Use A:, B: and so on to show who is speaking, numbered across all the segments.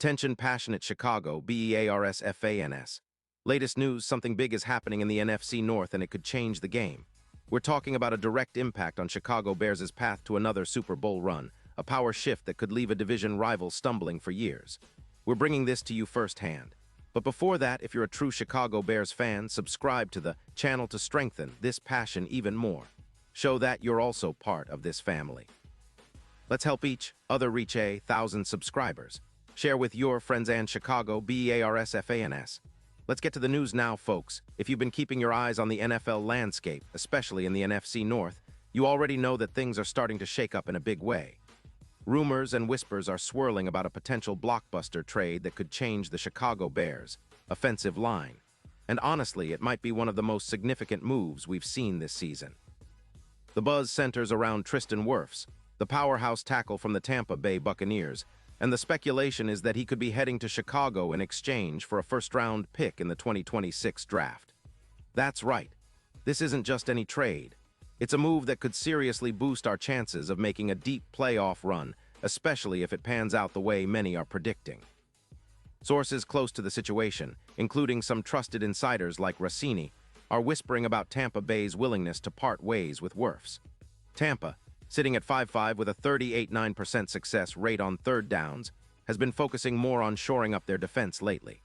A: Attention passionate Chicago, Bears fans. Latest news, something big is happening in the NFC North and it could change the game. We're talking about a direct impact on Chicago Bears' path to another Super Bowl run, a power shift that could leave a division rival stumbling for years. We're bringing this to you firsthand. But before that, if you're a true Chicago Bears fan, subscribe to the channel to strengthen this passion even more. Show that you're also part of this family. Let's help each other reach 1,000 subscribers. Share with your friends and Chicago Bears fans. Let's get to the news now, folks. If you've been keeping your eyes on the NFL landscape, especially in the NFC North, you already know that things are starting to shake up in a big way. Rumors and whispers are swirling about a potential blockbuster trade that could change the Chicago Bears' offensive line. And honestly, it might be one of the most significant moves we've seen this season. The buzz centers around Tristan Wirfs, the powerhouse tackle from the Tampa Bay Buccaneers, and the speculation is that he could be heading to Chicago in exchange for a first-round pick in the 2026 draft. That's right. This isn't just any trade. It's a move that could seriously boost our chances of making a deep playoff run, especially if it pans out the way many are predicting. Sources close to the situation, including some trusted insiders like Rossini, are whispering about Tampa Bay's willingness to part ways with Wirfs. Tampa, sitting at 5-5 with a 38.9% success rate on third downs, has been focusing more on shoring up their defense lately.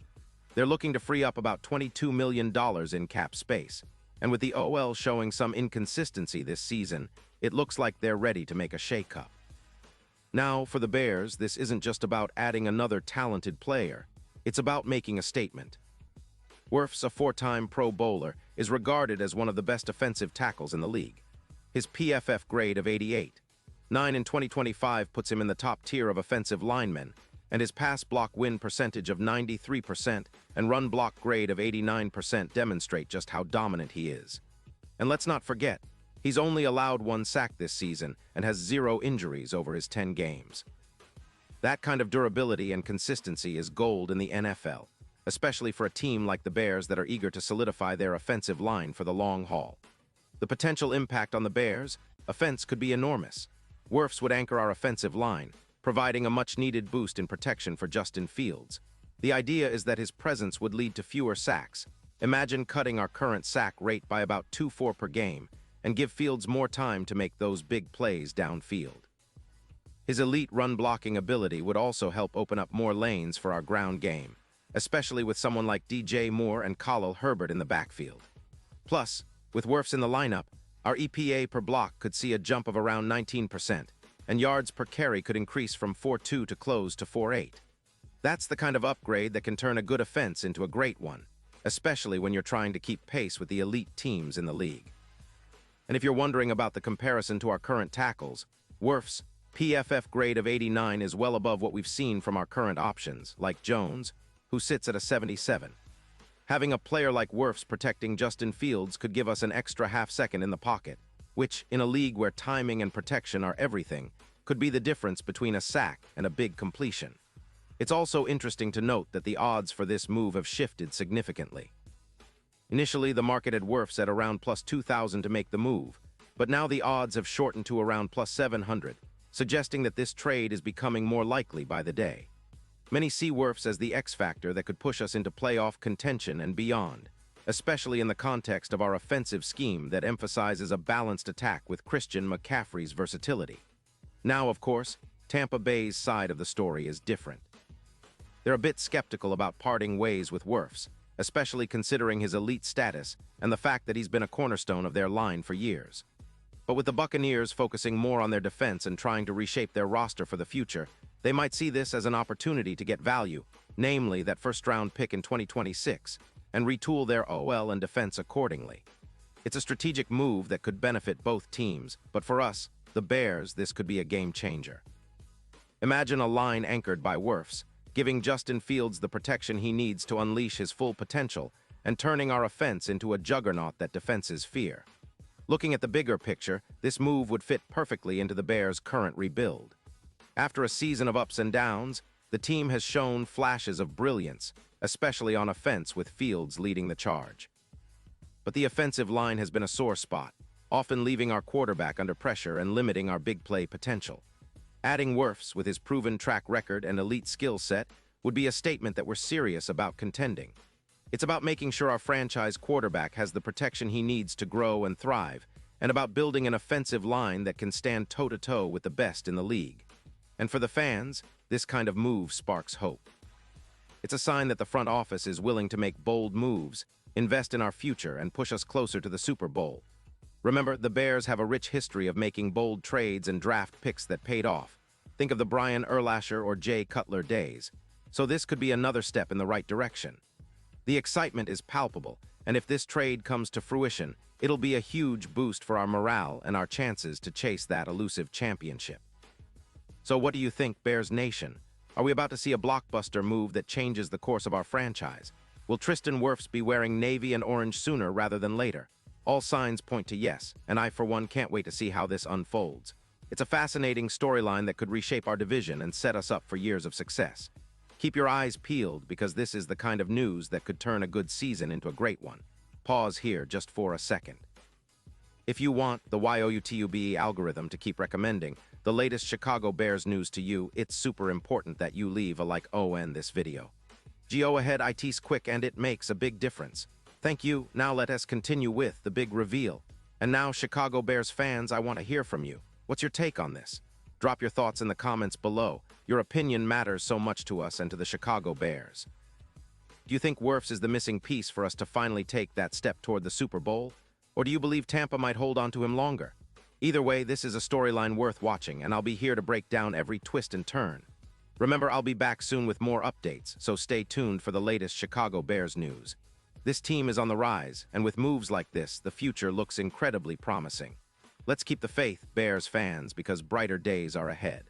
A: They're looking to free up about $22 million in cap space, and with the OL showing some inconsistency this season, it looks like they're ready to make a shake-up. Now, for the Bears, this isn't just about adding another talented player. It's about making a statement. Wirfs, a four-time Pro Bowler, is regarded as one of the best offensive tackles in the league. His PFF grade of 88.9 in 2025 puts him in the top tier of offensive linemen, and his pass block win percentage of 93% and run block grade of 89% demonstrate just how dominant he is. And let's not forget, he's only allowed one sack this season and has 0 injuries over his 10 games. That kind of durability and consistency is gold in the NFL, especially for a team like the Bears that are eager to solidify their offensive line for the long haul. The potential impact on the Bears' offense could be enormous. Wirfs would anchor our offensive line, providing a much-needed boost in protection for Justin Fields. The idea is that his presence would lead to fewer sacks. Imagine cutting our current sack rate by about 2-4 per game and give Fields more time to make those big plays downfield. His elite run-blocking ability would also help open up more lanes for our ground game, especially with someone like DJ Moore and Khalil Herbert in the backfield. Plus, with Wirfs in the lineup, our EPA per block could see a jump of around 19%, and yards per carry could increase from 4.2 to close to 4.8. That's the kind of upgrade that can turn a good offense into a great one, especially when you're trying to keep pace with the elite teams in the league. And if you're wondering about the comparison to our current tackles, Wirfs' PFF grade of 89 is well above what we've seen from our current options, like Jones, who sits at a 77. Having a player like Wirfs protecting Justin Fields could give us an extra half-second in the pocket, which, in a league where timing and protection are everything, could be the difference between a sack and a big completion. It's also interesting to note that the odds for this move have shifted significantly. Initially, the market had Wirfs at around plus 2,000 to make the move, but now the odds have shortened to around plus 700, suggesting that this trade is becoming more likely by the day. Many see Wirfs as the X-factor that could push us into playoff contention and beyond, especially in the context of our offensive scheme that emphasizes a balanced attack with Christian McCaffrey's versatility. Now, of course, Tampa Bay's side of the story is different. They're a bit skeptical about parting ways with Wirfs, especially considering his elite status and the fact that he's been a cornerstone of their line for years. But with the Buccaneers focusing more on their defense and trying to reshape their roster for the future, they might see this as an opportunity to get value, namely that first-round pick in 2026, and retool their OL and defense accordingly. It's a strategic move that could benefit both teams, but for us, the Bears, this could be a game-changer. Imagine a line anchored by Wirfs, giving Justin Fields the protection he needs to unleash his full potential and turning our offense into a juggernaut that defenses fear. Looking at the bigger picture, this move would fit perfectly into the Bears' current rebuild. After a season of ups and downs, the team has shown flashes of brilliance, especially on offense with Fields leading the charge. But the offensive line has been a sore spot, often leaving our quarterback under pressure and limiting our big play potential. Adding Wirfs with his proven track record and elite skill set would be a statement that we're serious about contending. It's about making sure our franchise quarterback has the protection he needs to grow and thrive, and about building an offensive line that can stand toe-to-toe with the best in the league. And for the fans, this kind of move sparks hope. It's a sign that the front office is willing to make bold moves, invest in our future, and push us closer to the Super Bowl. Remember, the Bears have a rich history of making bold trades and draft picks that paid off. Think of the Brian Urlacher or Jay Cutler days. So this could be another step in the right direction. The excitement is palpable, and if this trade comes to fruition, it'll be a huge boost for our morale and our chances to chase that elusive championship. So what do you think, Bears Nation? Are we about to see a blockbuster move that changes the course of our franchise? Will Tristan Wirfs be wearing navy and orange sooner rather than later? All signs point to yes, and I, for one, can't wait to see how this unfolds. It's a fascinating storyline that could reshape our division and set us up for years of success. Keep your eyes peeled, because this is the kind of news that could turn a good season into a great one. Pause here just for a second. If you want the YOUTUBE algorithm to keep recommending the latest Chicago Bears news to you, it's super important that you leave a like on this video. Go ahead, it's quick and it makes a big difference. Thank you. Now let us continue with the big reveal. And now, Chicago Bears fans, I want to hear from you. What's your take on this? Drop your thoughts in the comments below. Your opinion matters so much to us and to the Chicago Bears. Do you think Wirfs is the missing piece for us to finally take that step toward the Super Bowl? Or do you believe Tampa might hold on to him longer? Either way, this is a storyline worth watching, and I'll be here to break down every twist and turn. Remember, I'll be back soon with more updates, so stay tuned for the latest Chicago Bears news. This team is on the rise, and with moves like this, the future looks incredibly promising. Let's keep the faith, Bears fans, because brighter days are ahead.